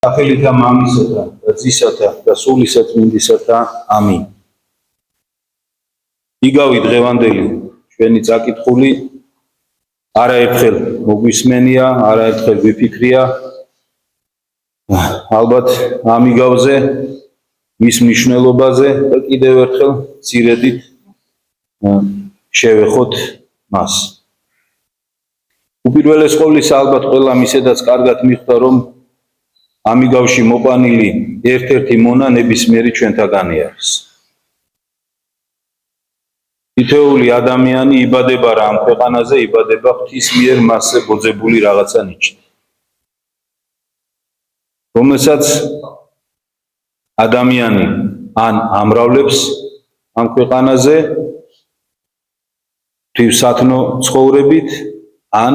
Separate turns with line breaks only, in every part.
სახელითა მამისათა და ძისათა და სულისა წმინდისათა ამინ. იგავი დღევანდელი ჩვენი წაკითხული არაერთხელ მოგვისმენია, არაერთხელ ვიფიქრია, ალბათ ამ იგავზე, მის მნიშვნელობაზე და კიდევ ერთხელ მცირედით შევეხოთ მას. უპირველეს ყოვლისა ალბათ ყველამ ისედაც კარგად მიხვდა, რომ ამ იგავში მოყვანილი ერთ-ერთი მონა ნებისმიერი ჩვენთაგანი არის. თითოეული ადამიანი იბადება რა ამ ქვეყანაზე, იბადება ღვთის მიერ მასზე ბოძებული რაღაცა ნიჭით, რომელსაც ადამიანი ან ამრავლებს ამ ქვეყანაზე ღვთისათნო ცხოვრებით, ან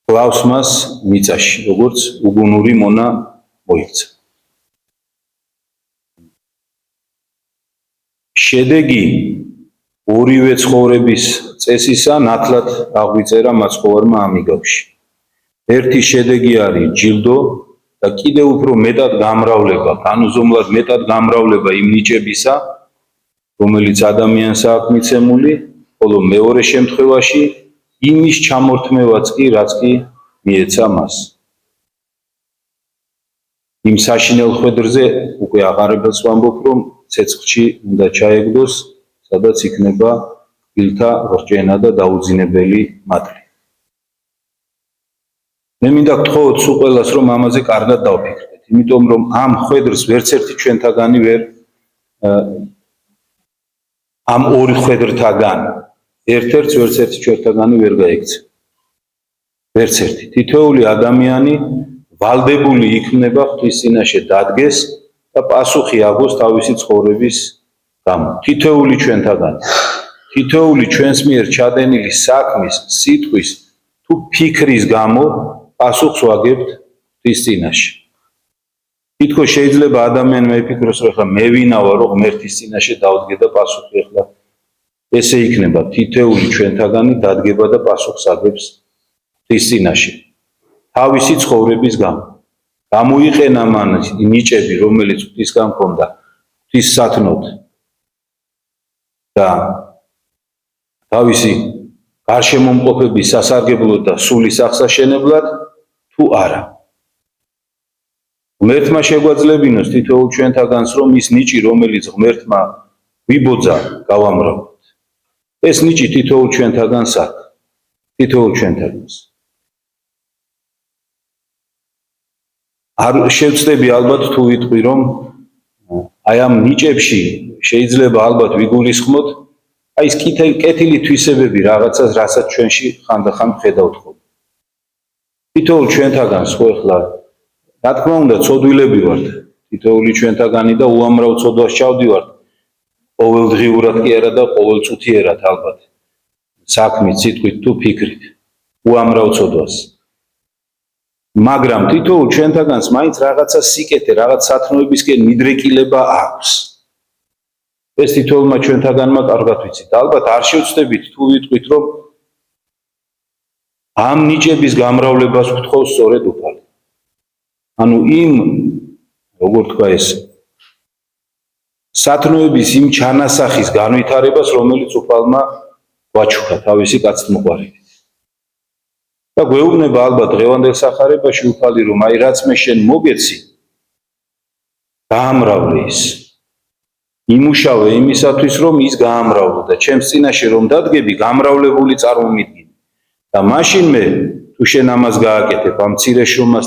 კლავს მას მიწაში, როგორც უგუნური მონა მოიქცა. შედეგი ორივე ცხოვრების წესისა ნათლად აღვიწერა მაცხოვარმა ამ იგავში. ერთი შედეგი არის ჯილდო და კიდევ უფრო მეტად გამრავლება, განუზომლად მეტად გამრავლება იმ ნიჭებისა, რომელიც ადამიანს აქვს მიცემული, ხოლო მეორე შემთხვევაში იმის ჩამორთმევაც კი, რაც კი მიეცა მას. იმ საშინელ ხვედრზე უკვე აღარებას ვამბობ, რომ ცეცხლში უნდა ჩაეგდოს, სადაც იქნება ილთა რწენა და დაუძინებელი მატლი. მე მინდა გთხოვოთ სულ ყველას, რომ ამაზე კარგად დავფიქრდეთ, იმიტომ რომ ამ ხვედრს ვერც ერთი ჩვენთაგანი ამ ორი ხვედრთაგან ერთ-ერთს ვერც ერთი ჩვენთაგანი ვერ გაიქცა. ვერც ერთი. თითოეული ადამიანი ვალდებული იქნება ღვთის წინაშე დადგეს და პასუხი აგოს თავისი ცხოვრების გამო. თითოეული ჩვენთაგანი, თითოეული ჩვენს მიერ ჩადენილი საქმის, სიტყვის თუ ფიქრის გამო პასუხს ვაგებთ ღვთის წინაშე. თითქოს შეიძლება ადამიანმა იფიქროს, რომ ახლა მე ვინა ვარ, რომ ღმერთის წინაშე დავდგე და პასუხი ახლა ესე იქნება. თითოეული ჩვენთაგანი დადგება და პასუხს აგებს ღვთის წინაშე. თავისი ცხოვრების გამო. გამოიყენა მან ნიჭები, რომელიც ღვთისგან ჰქონდა, ღვთისსათნოდ და თავისი გარშემომყოფების სასარგებლოდ და სულის აღსაშენებლად, თუ არა. ღმერთმა შეგვაძლებინოს თითოეულ ჩვენთაგანს, რომ ის ნიჭი, რომელიც ღმერთმა ვიბოძა, გავამრავლოთ. ეს ნიჭი თითოეულ ჩვენთაგანს აქვს, თითოეულ ჩვენთაგანს. არ შევწდები ალბათ თუ ვიტყვი, რომ აი ამ ნიჭებში შეიძლება ალბათ ვიგულისხმოთ აი ეს კეთილი თვისებები რაღაცას, რასაც ჩვენში ხანდახან ვხედავთ ხოლმე. თითოეულ ჩვენთაგანს ხო ახლა რა თქმა უნდა ცოდვილები ვართ, თითოეული ჩვენთაგანი და უამრავ ცოდვას ჩავდივართ, ყოველდღიურად კი არა და ყოველწუთიერად ალბათ, საქმით, სიტყვით თუ ფიქრით, უამრავ ცოდვას. მაგრამ თითოეულ ჩვენთაგანს მაინც რაღაცა სიკეთე, რაღაც სათნოებისკენ მიდრეკილება აქვს. ეს თითოეულმა ჩვენთაგანმა კარგად ვიცით. ალბათ არ შევწდებით თუ ვიტყვით, რომ ამ ნიჭების გამრავლებას ვთხოვს სწორედ უფალი. ანუ იმ, როგორ თქვა ეს, სათნოების იმ ჩანასახის განვითარებას, რომელიც უფალმა ვაჩუქა თავისი კაცთმოყვარებით. და გვეუბნება ალბათ დღევანდელ სახარებაში უფალი, რომ აი რაც მე შენ მოგეცი, გაამრავლე ის. იმუშავე იმისათვის, რომ ის გაამრავლო და ჩემს წინაშე რომ დადგები, გამრავლებული წარმომიდგინე. და მაშინ მე თუ შენ ამას გააკეთებ, ამ მცირე შრომას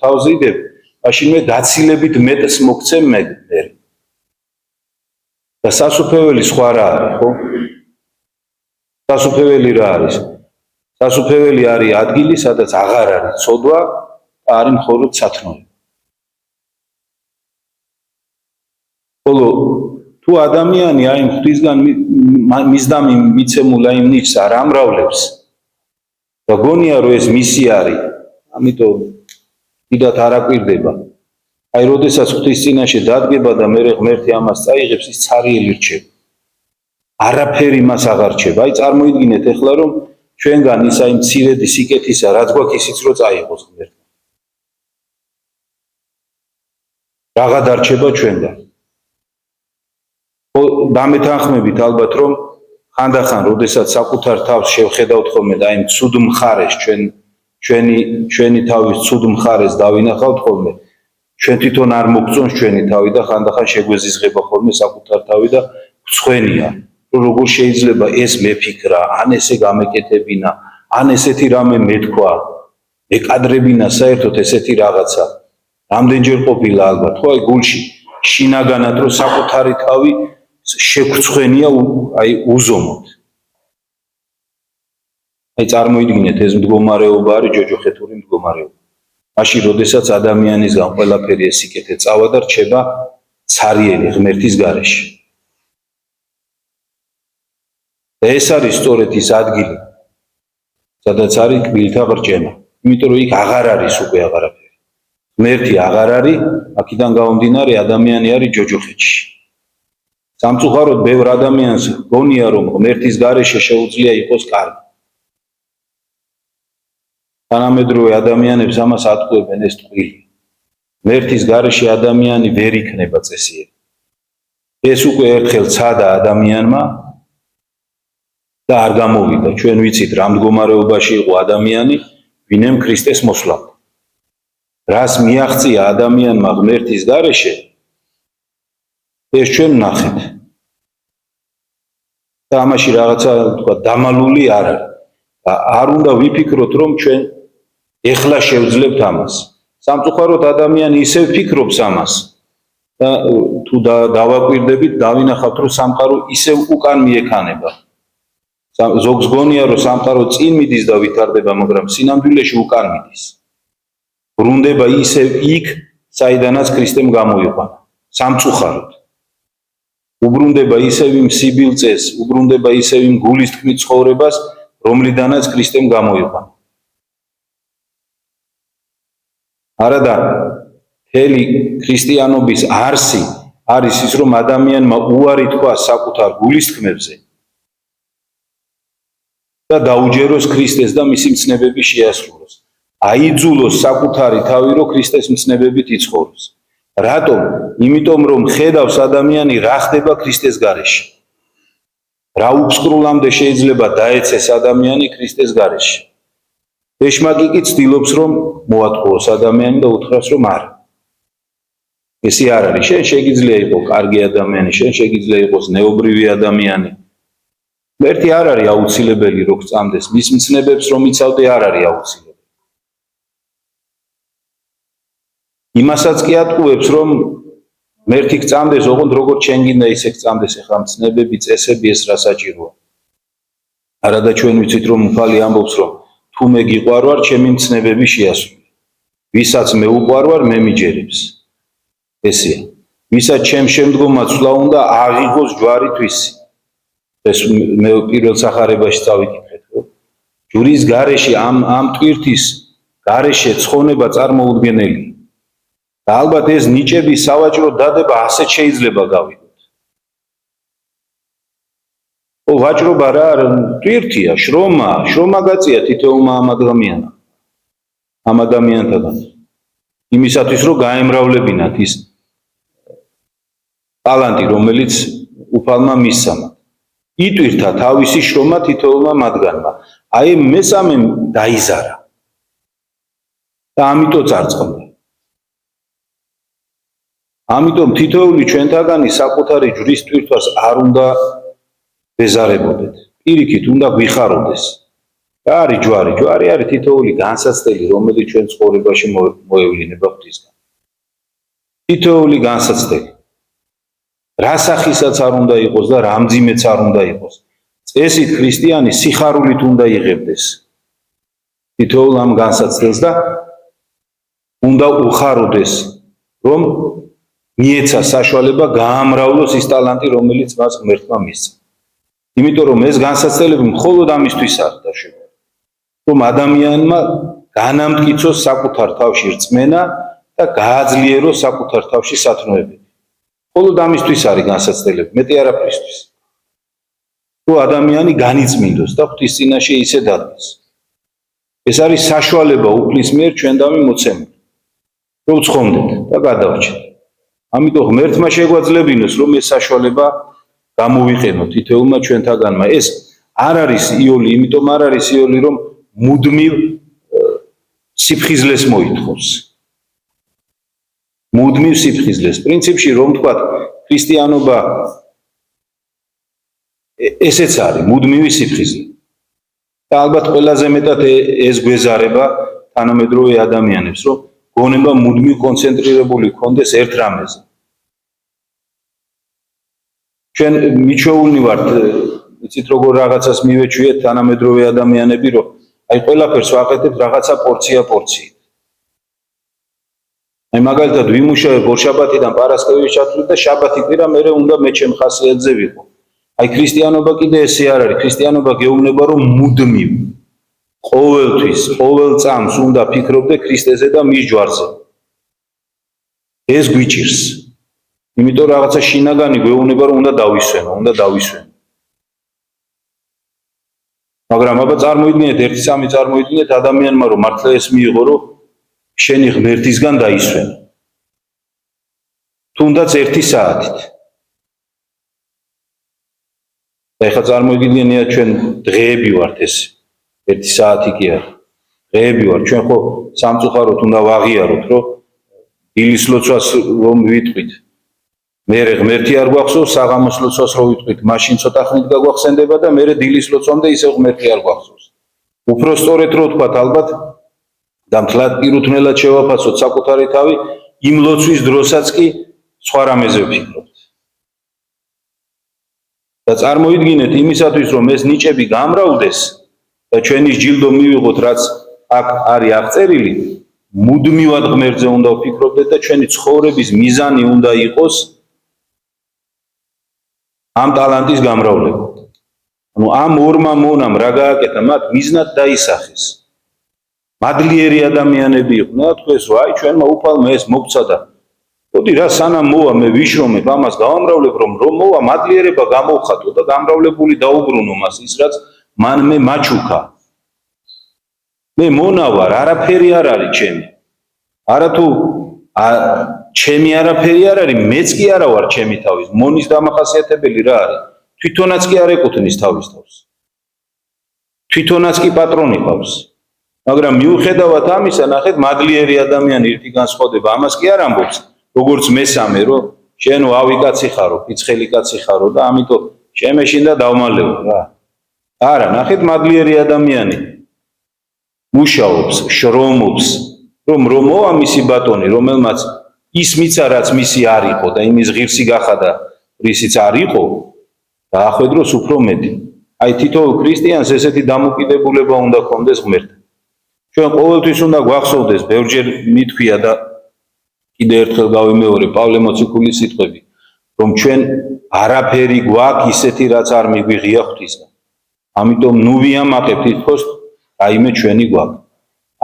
თავზიდებ, მაშინ მე გაცილებით მეტს მოგცემ მე. და სასუფეველი სხვა რა არის, ხო? სასუფეველი რა არის? სასუფეველი არის ადგილი, სადაც აღარ არის ცოდვა და არის მხოლოდ სათნოება. ხოლო თუ ადამიანი აი ღვთისგან მისდამი მიცემულ აი ნიჭს არ ამრავლებს და გონია რომ ეს მისი არის, ამიტომ დიდად არ აკვირდება. აი როდესაც ღვთის წინაშე დადგება და მე ღმერთი ამას წაიღებს, ის ცარიელი რჩება. არაფერი მას აღარ რჩება. აი წარმოიდგინეთ ახლა რომ ჩვენგან ის აი მცირედი სიკეთისა, რაც გვაქვს, ისიც რო წაიღოს ღმერთმა. Რაღა დარჩება ჩვენგან. დამეთანხმებით ალბათ რომ ხანდახან როდესაც საკუთარ თავს შევხედავთ ხოლმე და იმ ცუდ მხარეს ჩვენი თავის ცუდ მხარეს დავინახავთ ხოლმე ჩვენ თვითონ არ მოგწონს ჩვენი თავი და ხანდახან შეგვეზიზღება ხოლმე საკუთარ თავი და გვცხვენია რომ როგორ შეიძლება ეს მეფიქრა ან ესე გამეკეთებინა ან ესეთი რამე მეთქვა ეკადრებინა საერთოდ ესეთი რაღაცა რამდენჯერ ყოფილა ალბათ ხო აი გულში შინაგანად რომ საკუთარი თავი შეგვცხვენია აი უზომოდ აი წარმოიდგინეთ ეს მდგომარეობა არის ჯოჯოხეთური მდგომარეობა მაშინ როდესაც ადამიანისგან ყველაფერი ეს სიკეთე წავა და რჩება ცარიელი ღმერთის გარეშე და ეს არის სწორედ ის ადგილი სადაც არის კბილთა ბრჭემა იმიტომ რომ იქ აღარ არის უკვე აღარაფერი ღმერთი აღარ არის აქედან გამომდინარე ადამიანი არის ჯოჯოხეთში სამწუხაროდ ბევრ ადამიანს გონია რომ ღმერთის გარეშე შეუძლია იყოს კარგი თანამედროვე ადამიანებს ამას ატყუებენ ეს ტყვილი ღმერთის გარეშე ადამიანი ვერ იქნება წესიერი ეს უკვე ერთხელ ცადა ადამიანმა და არ გამოვიდა ჩვენ ვიცით რა მდგომარეობაში იყო ადამიანი ვინემ ქრისტეს მოსვლამდე რას მიაღწია ადამიანმა ღმერთის გარეშე ეს ჩვენ ნახეთ და ამაში რაღაცა თქვა დამალული არ არის არ უნდა ვიფიქროთ რომ ჩვენ ეხლა შევძლებთ ამას სამწუხაროდ ადამიანი ისევ ფიქრობს ამას და თუ დავაკვირდებით დავინახავთ რომ სამყარო ისევ უკან მიექანება ზოგს გონია რომ სამყარო წინ მიდის და ვითარდება მაგრამ სინამდვილეში უკან მიდის ბრუნდება ისევ იქ საიდანაც ქრისტემ გამოიყვანა სამწუხაროდ უბრუნდება ისევ იმ სიბილწეს უბრუნდება ისევ იმ გულის თქმით ცხოვრებას რომლიდანაც ქრისტემ გამოიყვანა არადა მთელი ქრისტიანობის არსი არის ის რომ ადამიანმა უარი თქვა საკუთარ გულის თქმებზე და დაუჯეროს ქრისტეს და მისი მცნებები შეასრულოს აიძულოს საკუთარი თავი რომ ქრისტეს მცნებებით იცხოვროს რატომ? იმიტომ რომ ხედავს ადამიანი რა ხდება ქრისტეს გარეშე რა უფსკრულამდე შეიძლება დაეცეს ადამიანი ქრისტეს გარეშე ეშმაკი კი ცდილობს რომ მოატყუოს ადამიანი და უთხრას რომ არა ესე არ არის შენ შეგიძლია იყოს კარგი ადამიანი შენ შეგიძლია იყოს ნეობრივი ადამიანი ღმერთი არ არის აუცილებელი რომ გწამდეს მის მცნებებს რომ იცავდე არ არის აუცილებელი იმასაც კი ატყუებს რომ ღმერთი გწამდეს ოღონდ როგორც შენ გინდა ისე გწამდეს ეხლა მცნებები წესები ეს რა საჭიროა არადა ჩვენ ვიცით რომ უფალი ამბობს რომ თუ მე გიყვარვარ ჩემი მცნებები შეასრულე ვისაც მე უყვარვარ მე მიჯერებს ესეა ვისაც ჩემ შემდგომად სვლა უნდა აღიღოს ჯვარი თვისი ეს მე პირველ სახარებაში წავიკითხეთ რომ ჯვრის გარეშე ამ ტვირთის გარეშე ცხონება წარმოუდგენელია და ალბათ ეს ნიჭები სავაჭრო დადება ასეთ შეიძლება გავიგოთ ვაჭრობა რა ტვირთია შრომა გაწია თითოეულმა ამ ადამიანთაგან იმისათვის რომ გაემრავლებინათ ის ტალანტი რომელიც უფალმა მისცამა იტვირთა თავისი შრომა თითოეულმა მათგანმა აი მესამე დაიზარა და ამიტომ წარწყდა ამიტომ თითოეული ჩვენთაგანი საკუთარი ჯვრის ტვირთვას არ უნდა ვეზარებოდეთ პირიქით უნდა გვიხაროდეს რა არის ჯვარი არის თითოეული განსაცდელი რომელიც ჩვენ ცხოვრებაში მოევლინება ღვთისგან თითოეული განსაცდელი რა სახისაც არ უნდა იყოს და რამძიმეც არ უნდა იყოს წესით ქრისტიანი სიხარულით უნდა იღებდეს თითოეულ ამ განსაცდელს და უნდა უხაროდეს რომ მიეცა საშუალება გაამრავლოს ის ტალანტი რომელიც მას ღმერთმა მისცა იმიტომ რომ ეს განსაცდელები მხოლოდ ამისთვის არის დაშვებული რომ ადამიანმა განამტკიცოს საკუთარ თავში რწმენა და გააძლიეროს საკუთარ თავში სათნოებები მხოლოდ ამისთვის არის განსაცდელები მეტი არაფრისთვის რომ ადამიანი განიწმინდოს და ღვთის წინაშე ისე დადგეს ეს არის საშუალება უფლის მიერ ჩვენდამი მოცემული რომ ცხონდეთ და გადავრჩეთ ამიტომ ღმერთმა შეგვაძლებინოს რომ ეს საშუალება გამოვიყენოთ თითოეულმა ჩვენთაგანმა. ეს არ არის იოლი, იმიტომ არ არის იოლი რომ მუდმივ სიფხიზლეს მოითხოვს. მუდმივ სიფხიზლეს. პრინციპში რომ თქვა ქრისტიანობა ესეც არის მუდმივი სიფხიზლე. და ალბათ ყველაზე მეტად ეს გვეზარება თანამედროვე ადამიანებს, რომ გონება მუდმივ კონცენტრირებული ქონდეს ერთ რამეზე. ჩვენ მიჩვეულნი ვართ, იცით როგორ რაღაცას მივეჩვიეთ თანამედროვე ადამიანები, რომ აი ყველაფერს ვაკეთებთ რაღაცა პორციით. აი მაგალითად ვიმუშავებ ორშაბათიდან პარასკევის ჩათვლით და შაბათი კვირა მერე უნდა მე ჩემ ხასიათზე ვიყო. აი ქრისტიანობა კიდე ესე არ არის. ქრისტიანობა გეუბნება რომ მუდმივ ყოველთვის, ყოველ წამს უნდა ფიქრობდე ქრისტეზე და მის ჯვარზე. ეს გვიჭირს. იმიტომ რაღაცა შინაგანი გვეუბნება რომ უნდა დავისვენო. მაგრამ აბა წარმოიდგინეთ, ერთი წამი წარმოიდგინეთ ადამიანმა რომ მართლა ეს მიიღო რომ შენი ღმერთისგან დაისვენო. თუნდაც 1 საათით. ეხლა წარმოიდგინეთ ჩვენ დღეები ვართ ეს 1 საათი კი არა. დღეები ვართ. ჩვენ ხო სამწუხაროდ უნდა ვაღიაროთ რომ დილის ლოცვას რომ ვიტყვით. მერე ღმერთი არ გვახსოვს, საღამოს ლოცვას რო ვიტყვით, მაშინ ცოტა ხნით გაგვახსენდება და მერე დილის ლოცვამდე ისევ ღმერთი არ გვახსოვს. უფრო სწორედ რო ვთქვათ ალბათ და მთლად პირუთვნელად შევაფასოთ საკუთარი თავი, იმ ლოცვის დროსაც კი სხვა რამეზე ვფიქრობთ. და წარმოიდგინეთ იმისათვის რომ ეს ნიჭები გამრავლდეს და ჩვენი ჯილდო მივიღოთ, რაც აქ არის აღწერილი, მუდმივად ღმერთზე უნდა ვფიქრობდეთ და ჩვენი ცხოვრების მიზანი უნდა იყოს ამ ტალანტის გამრავლება. ანუ ამ ორმა მონამ რა გააკეთა, მათ მიზნად დაისახეს. მადლიერი ადამიანები იყვნენ, თქვეს რომ აი ჩვენმა უფალმა ეს მოგცა და მოდი რა სანამ მოვა მე ვიშრომებ ამას გავამრავლებ რომ მოვა მადლიერება გამოვხატო და გამრავლებული დაუბრუნო მას ის რაც მან მე მაჩუქა. მე მონა ვარ, არაფერი არ არის ჩემი. არათუ ჩემი არაფერი არ არის, მეც კი არა ვარ ჩემი თავის. მონის დამახასიათებელი რა არის? თვითონაც კი არ ეკუთვნის თავის თავს. თვითონაც კი პატრონი ყავს. მაგრამ მიუხედავად ამისა, ნახეთ, მადლიერი ადამიანი ერთი განსხვავდება, ამას კი არ ამბობს, როგორც მესამე, რომ შენ ვავი კაცი ხარო, ფიცხელი კაცი ხარო და ამიტომ შემეშინდა დავმალევო რა. არა, ნახეთ, მადლიერი ადამიანი მუშაობს, შრომობს, რომ მოვა მისი ბატონი, რომელმაც ის მიცა რაც მისი არ იყო და იმის ღირსი გახადა, რისიც არ იყო, დაახვედროს უფრო მეტი. აი თითოეულ ქრისტიანს ესეთი დამოკიდებულება უნდა ჰქონდეს ღმერთთან. ჩვენ ყოველთვის უნდა გვახსოვდეს, ბევრჯერ მithქვია და კიდე ერთხელ გავიმეორე პავლე მოციქულის სიტყვები, რომ ჩვენ არაფერი გვაქვს ისეთი, რაც არ მიგვიღია ღვთისგან. ამიტომ ნუ ვიამაყებთ თითქოს რაიმე ჩვენი გვაქვს.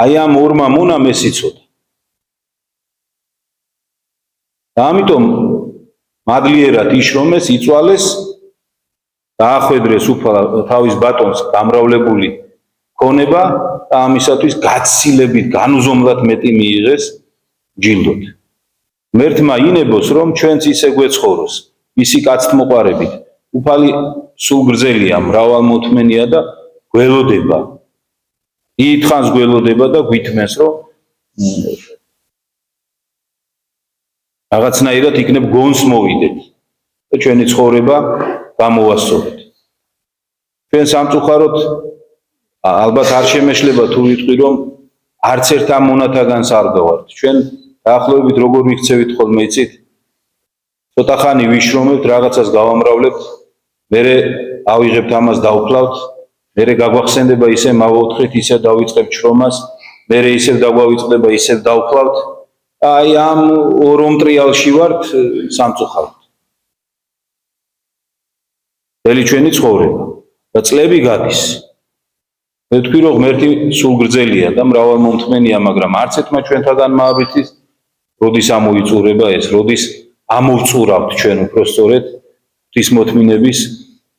აი ამ ორმა მონამ ეს იცოდა. და ამიტომ მადლიერად იშრომეს, იწვალეს, დაახვედრეს თავის ბატონს გამრავლებული ქონება და ამისათვის გაცილებით, განუზომლად მეტი მიიღეს ჯილდოთ. ღმერთმა ინებოს, რომ ჩვენც ისე გვეცხოვროს, მისი კაცთმოყვარებით. უფალი სულ გრძელია, მრავალმოთმენია და გველოდება. დიდხანს გველოდება და გვითმენს, რომ რაღაცნაირად იქნებ გონს მოვიდეთ და ჩვენი ცხოვრება გამოვასწოროთ. ჩვენ სამწუხაროდ ალბათ არ შემეშლება თუ ვიტყვი, რომ არც ერთ ამ მონათაგანს არ გავართ. ჩვენ დაახლოებით როგორ ვიქცევით ხოლმე იცით? ცოტა ხანი ვიშრომებთ, რაღაცას გავამრავლებთ, მერე ავიღებთ ამას დავფლავთ, მერე გაგვახსენდება ისე მავაუთხეთ, ისე დავიწყებთ შრომას, მერე ისევ დაგვავიწყდება, ისევ დავფლავთ. აი ამ ორომტრიალში ვართ სამწუხაროდ. მთელი ჩვენი ცხოვრება და წლები გადის. მე ვთქვი, რომ ღმერთი სულ გრძელია და მრავალმომთმენია, მაგრამ არც ერთმა ჩვენთაგანმა არ ვიცით, როდის ამოიწურება ეს, როდის ამოვწურავთ ჩვენ უფრო სწორედ ღვთისმოთმინების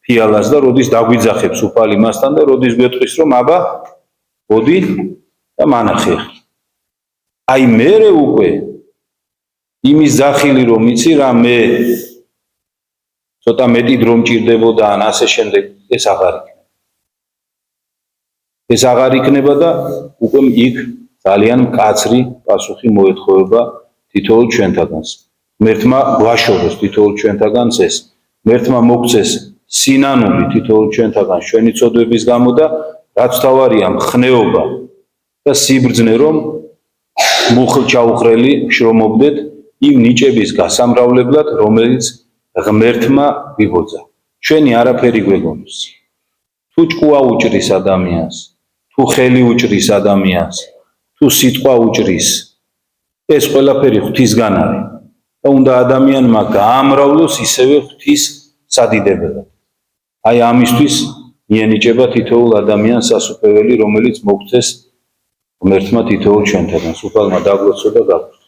ფიალას და როდის დაგვიძახებს უფალი მასთან და როდის გვეტყვის, რომ აბა, მოდი და მანახე. აი მერე უკვე იმის ზახილი რომ იცი რა მე ცოტა მეტი დრო მჭირდებოდა ან ასე შემდეგ ეს აღარ იქნება და უკვე იქ ძალიან მკაცრი პასუხი მოეთხოვება თითოეულ ჩვენთაგანს. ღმერთმა გვაშოროს თითოეულ ჩვენთაგანს ეს. ღმერთმა მოგცეს სინანული თითოეულ ჩვენთაგანს ჩვენი ცოდვების გამო და რაც თავარია მხნეობა და სიბრძნე რომ მუხლ-ჩაუხრელი შრომობდეთ იმ ნიჭების გასამრავლებლად, რომელიც ღმერთმა ვიბოძა. ჩვენი არაფერი გვეგონოს. თუ ჭკუა უჭრის ადამიანს, თუ ხელი უჭრის ადამიანს, თუ სიტყვა უჭრის, ეს ყველაფერი ღვთისგან არის და უნდა ადამიანმა გაამრავლოს ისევე ღვთის სადიდებელად. აი ამისთვის მიენიჭება თითოეულ ადამიანს სასუფეველი, რომელიც მოგცეს ღმერთმა თითოეულ ჩვენთაგანს. უფალმა დაგლოცო და გაგვხსნით.